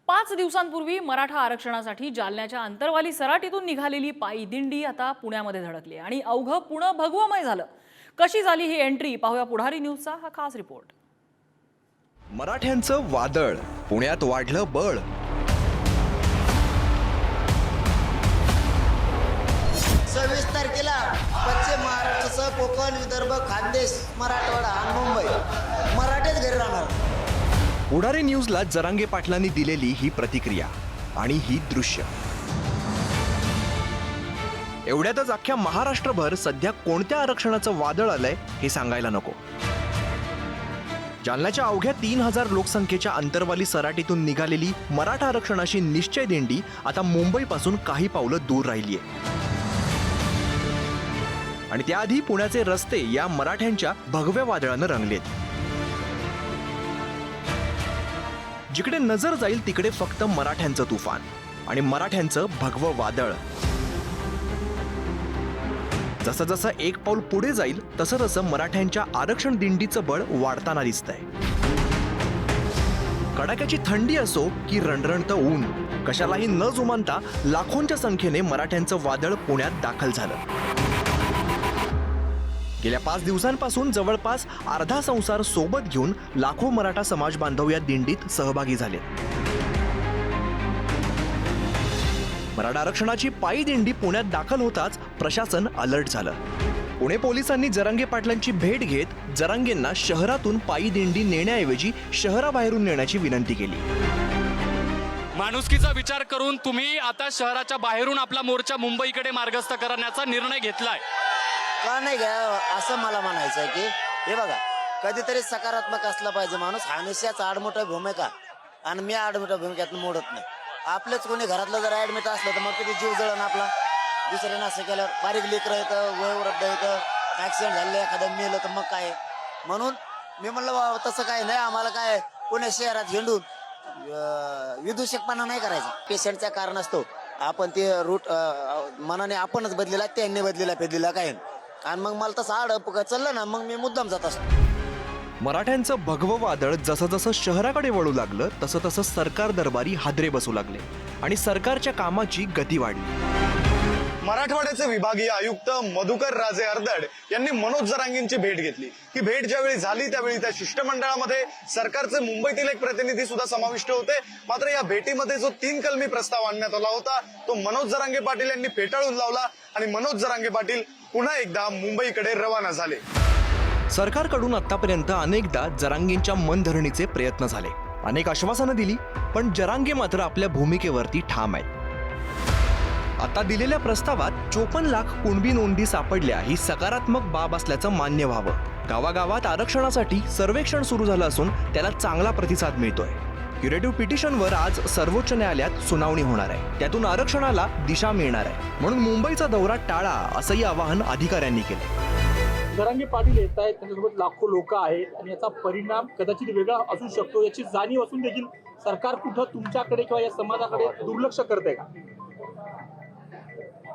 5 दिवसांपूर्वी मराठा आरक्षणासाठी जालन्याच्या अंतरवाली सराटीतून निघालेली पायी दिंडी आता पुण्यामध्ये धडकली आणि अवघं पुणे भगवमय झालं। कशी झाली ही एंट्री पाहूया पुढारी न्यूजचा हा खास रिपोर्ट। मराठ्यांचं वादळ, पुण्यात वाढलं बळ। 26 तारखेला पश्चिम महाराष्ट्रासह कोकण, विदर्भ, खानदेश, मराठवाडा आणि मुंबई मराठेच घरी राहणार। पुढारी न्यूजला जरांगे पाटलांनी दिलेली ही प्रतिक्रिया आणि ही दृश्य। एवढ्यातच अख्ख्या महाराष्ट्रभर सध्या कोणत्या आरक्षणाचं वादळ आलंय हे सांगायला नको। जालन्याच्या अवघ्या 3000 लोकसंख्येच्या अंतरवाली सराटीतून निघालेली मराठा आरक्षणाची निश्चय दिंडी आता मुंबईपासून काही पावलं दूर राहिलीये आणि त्याआधी पुण्याचे रस्ते या मराठ्यांच्या भगव्या वादळानं रंगलेत। जिकडे नजर जाईल तिकडे फक्त मराठ्यांचं तुफान आणि मराठ्यांचं भगवं वादळ। जसं जसं एक पाऊल पुढे जाईल तसं तसं मराठ्यांच्या आरक्षण दिंडीचं बळ वाढताना दिसतंय। कडाक्याची थंडी असो की रणरणतं ऊन, कशालाही न जुमानता लाखोंच्या संख्येने मराठ्यांचं वादळ पुण्यात दाखल झालं। गेल्या 5 दिवसांपासून जवळपास अर्धा संसार सोबत घेऊन लाखो मराठा समाज बांधव या दिंडीत सहभागी झाले। मराठा आरक्षणाची पायी दिंडी पुण्यात दाखल होताच प्रशासन अलर्ट झालं। पुणे पोलिसांनी जरांगे पाटलांची भेट घेत जरांगेंना शहरातून पायी दिंडी नेण्याऐवजी शहराबाहेरून नेण्याची विनंती केली। माणुसकीचा विचार करून तुम्ही आता शहराच्या बाहेरून आपला मोर्चा मुंबईकडे मार्गस्थ करण्याचा निर्णय घेतलाय का नाही घ्या असं मला म्हणायचं आहे की हे बघा, कधीतरी सकारात्मक असला पाहिजे माणूस। हमेशाच आडमोठ्या भूमिका आणि मी आडमोठ्या भूमिकेतून मोडत नाही। आपलेच कोणी घरातलं जर ऍडमिट असलं तर मग किती जीव जळण आपला। दुसऱ्यानं असं केल्यावर बारीक लेकरं येतं, वयोवृद्ध येतं, ऍक्सिडेंट झालं, एखादं मेलं तर मग काय। म्हणून मी म्हणलं बाबा तसं काय नाही, आम्हाला काय पुणे शहरात हिंडून विदूषकपणा नाही करायचा। पेशंटच्या कारण असतो आपण ते रूट मनाने आपणच बदलेला, त्यांनी बदलेला फेदलेला काय आणि मग मला तसं आड चाललं ना मग मी मुद्दाम जात असतो। मराठ्यांचं भगवं वादळ जसं जसं शहराकडे वळू लागलं तसं तसं सरकार दरबारी हादरे बसू लागले आणि सरकारच्या कामाची गती वाढली। मराठवाड्याचे विभागीय आयुक्त मधुकर राजे अर्दड यांनी मनोज जरांगेंची भेट घेतली। ही भेट ज्यावेळी झाली त्यावेळी त्या शिष्टमंडळामध्ये सरकारचे मुंबईतील एक प्रतिनिधी सुद्धा समाविष्ट होते। मात्र या भेटीमध्ये जो 3 कलमी प्रस्ताव आणण्यात आला होता तो मनोज जरांगे पाटील यांनी फेटाळून लावला आणि मनोज जरांगे पाटील पुन्हा एकदा मुंबईकडे रवाना झाले। सरकारकडून आतापर्यंत अनेकदा जरांगेंच्या मनधरणीचे प्रयत्न झाले, अनेक आश्वासनं दिली, पण जरांगे मात्र आपल्या भूमिकेवरती ठाम आहेत। आता दिलेल्या प्रस्तावात 54 लाख कुणबी नोंदी सापडल्या ही सकारात्मक बाब असल्याचं मान्य व्हावं। गावागावात आरक्षणासाठी सर्वेक्षण सुरू झालं असून त्याला चांगला प्रतिसाद मिळतोय। क्युरेटिव्ह पिटिशनवर आज सर्वोच्च न्यायालयात सुनावणी होणार आहे, त्यातून आरक्षणाला दिशा मिळणार आहे। म्हणून मुंबईचा दौरा टाळा असंही आवाहन अधिकाऱ्यांनी केलं। जरांगे पाटील येत आहेत, त्यांच्यासोबत लाखो लोक आहेत आणि याचा परिणाम कदाचित वेगळा असू शकतो याची जाणीव असून देखील सरकार कुठं तुमच्याकडे किंवा या समाजाकडे दुर्लक्ष करते का?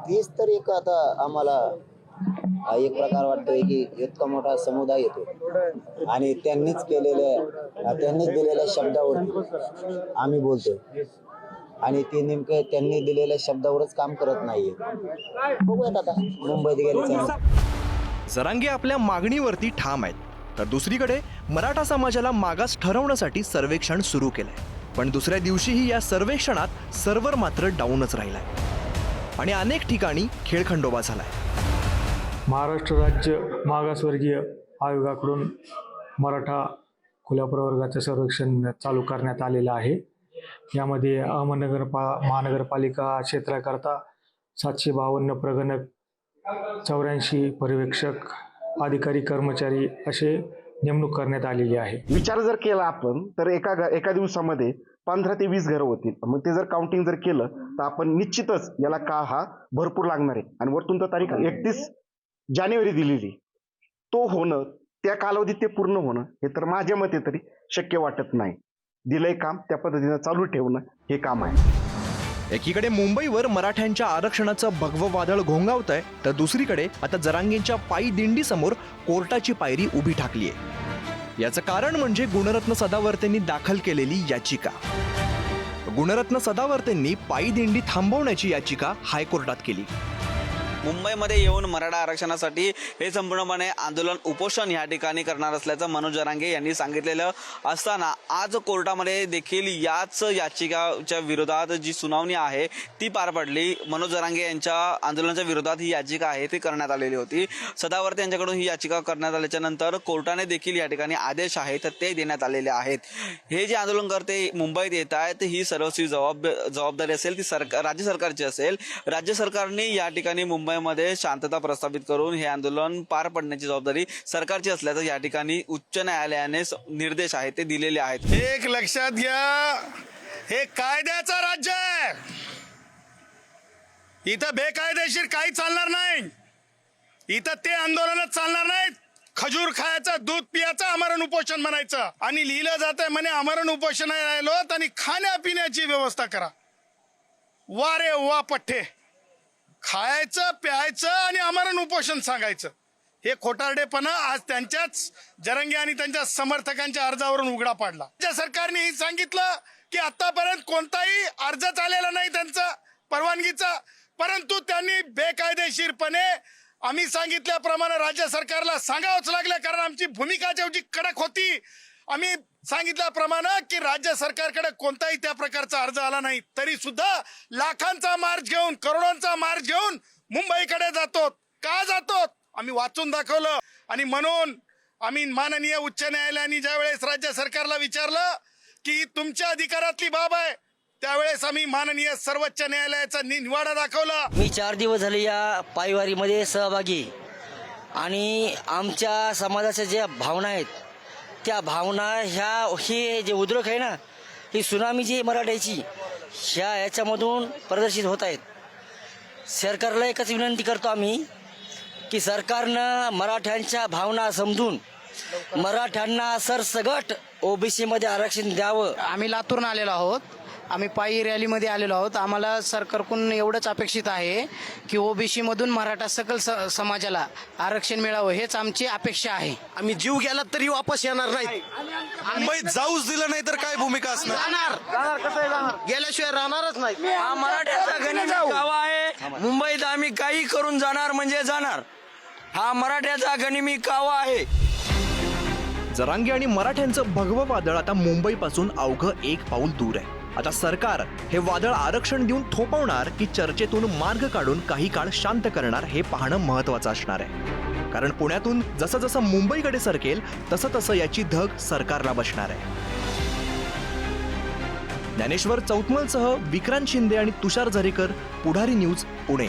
तेच तर एक आता आम्हाला एक प्रकार वाटतोय की इतका मोठा समुदाय येतो आणि त्यांनीच दिलेल्या शब्दावरती आम्ही बोलतोय आणि ते नेमकं त्यांनी दिलेल्या शब्दावरच काम करत नाहीये। बघूयात आता मुंबईत गेले। जरांगे आपल्या मागणीवरती ठाम आहेत, तर दुसरीकडे मराठा समाजाला मागास ठरवण्यासाठी सर्वेक्षण सुरू केलंय। पण दुसऱ्या दिवशीही या सर्वेक्षणात सर्व्हर मात्र डाऊनच राहिलाय आणि अनेक ठिकाणी खेळखंडोबा झालाय। महाराष्ट्र राज्य मागासवर्गीय आयोगाकडून मराठा खुल्या प्रवर्गाचं सर्वेक्षण चालू करण्यात आलेलं आहे। यामध्ये महानगरपालिका क्षेत्राकरता 752 प्रगणक, 84 पर्यवेक्षक, अधिकारी, कर्मचारी असे नेमणूक करण्यात आलेली आहे। विचार जर केला आपण तर एका दिवसामध्ये 15 ते 20 घरं होतील। मग ते जर काउंटिंग जर केलं तर आपण निश्चितच याला काळ हा भरपूर लागणार आहे आणि वरतून तर तारीख 31 जानेवारी दिलेली, तो होणं त्या कालावधीत ते पूर्ण होणं हे तर माझ्या मते तरी शक्य वाटत नाही। दिलंय काम त्या पद्धतीनं चालू ठेवणं हे काम आहे। एकीकडे मुंबईवर मराठ्यांच्या आरक्षणाचं भगवं वादळ घोंगावतंय, तर दुसरीकडे आता जरांगेंच्या पायी दिंडीसमोर कोर्टाची पायरी उभी ठाकली आहे। याचं कारण म्हणजे गुणरत्न सदावर्तेंनी दाखल केलेली याचिका। गुणरत्न सदावर्तेंनी पायी दिंडी थांबवण्याची याचिका हायकोर्टात केली. मुंबईमध्ये येऊन मराठा आरक्षणासाठी हे संपूर्णपणे आंदोलन उपोषण या ठिकाणी करणार असल्याचं मनोज जरांगे यांनी सांगितलेलं असताना आज कोर्टामध्ये देखील याच याचिकाच्या विरोधात जी सुनावणी आहे ती पार पडली. मनोज जरांगे यांच्या आंदोलनाच्या विरोधात ही याचिका आहे ती करण्यात आलेली होती. सदावर्ते यांच्याकडून ही याचिका करण्यात आल्याच्या नंतर कोर्टाने देखील या ठिकाणी आदेश आहेत ते देण्यात आलेले आहेत. हे जे आंदोलनकर्ते मुंबईत येत आहेत ही सर्वस्वी जबाबदारी असेल ती राज्य सरकारची असेल. राज्य सरकारने या ठिकाणी मध्ये शांतता प्रस्थापित करून हे आंदोलन पार पडण्याची जबाबदारी सरकारची असल्याचं या ठिकाणी उच्च न्यायालयाने निर्देश आहेत ते दिलेले आहेत. एक लक्षात घ्या, हे कायद्याचं राज्य आहे. इथं बेकायदेशीर काही चालणार नाही. इथं ते आंदोलनच चालणार नाहीत. खजूर खायचं, दूध पियाचं, आमरण उपोषण म्हणायचं आणि लिहिलं जातंय म्हणे आमरण उपोषण राहिलो आणि खाण्यापिण्याची व्यवस्था करा. वा रे वा पठ्ठे, खायचं प्यायचं आणि आमरण उपोषण सांगायचं हे खोटारडेपणा आज त्यांच्याच जरंगे आणि त्यांच्या समर्थकांच्या अर्जावरून उघडा पडला. राज्य सरकारने सांगितलं की आतापर्यंत कोणताही अर्ज आलेला नाही त्यांचा परवानगीचा, परंतु त्यांनी बेकायदेशीरपणे आम्ही सांगितल्याप्रमाणे राज्य सरकारला सांगावंच लागलं, कारण आमची भूमिका जेवढी कडक होती. आम्ही सांगितल्याप्रमाणे की राज्य सरकारकडे कोणताही त्या प्रकारचा अर्ज आला नाही, तरी सुद्धा लाखांचा मार्च घेऊन, करोडोंचा मार्च घेऊन मुंबईकडे जातो. का जातो आम्ही वाचून दाखवलं. आणि म्हणून आम्ही माननीय उच्च न्यायालयाने ज्यावेळेस राज्य सरकारला विचारलं की तुमच्या अधिकारातली बाब आहे, त्यावेळेस आम्ही माननीय सर्वोच्च न्यायालयाचा निवाडा दाखवला. मी 4 दिवस झाले या पायवारीमध्ये सहभागी आणि आमच्या समाजाच्या ज्या भावना आहेत त्या भावना हे जे उद्रेक आहे ना, ही सुनामी जी मराठ्याची याच्यामधून प्रदर्शित होत आहेत. सरकारला एकच विनंती करतो आम्ही की सरकारनं मराठ्यांच्या भावना समजून मराठ्यांना सरसगट ओबीसी मध्ये आरक्षण द्यावं. आम्ही लातूरून आलेलो आहोत. आम्ही पायी रॅलीमध्ये आलेलो आहोत. आम्हाला सरकारकडून एवढंच अपेक्षित आहे की ओबीसी मधून मराठा सकल समाजाला आरक्षण मिळावं, हेच आमची अपेक्षा आहे. आम्ही जीव गेला तरी वापस येणार नाही. मुंबईत जाऊच दिलं नाही तर काय भूमिका असणार? गेल्याशिवाय राहणारच नाही. हा मराठ्याचा गनिमी कावा आहे. मुंबईत आम्ही काही करून जाणार म्हणजे जाणार. हा मराठ्याचा गनिमी कावा आहे. जरांगे आणि मराठ्यांचं भगवं वादळ आता मुंबईपासून अवघं एक पाऊल दूर आहे. आता सरकार हे वादळ आरक्षण देऊन थोपवणार की चर्चेतून मार्ग काढून काही काळ शांत करणार हे पाहणं महत्वाचं असणार आहे. कारण पुण्यातून जसं जसं मुंबईकडे सरकेल तसं तसं याची धग सरकारला बसणार आहे. ज्ञानेश्वर चौतमलसह विक्रांत शिंदे आणि तुषार झरेकर, पुढारी न्यूज, पुणे.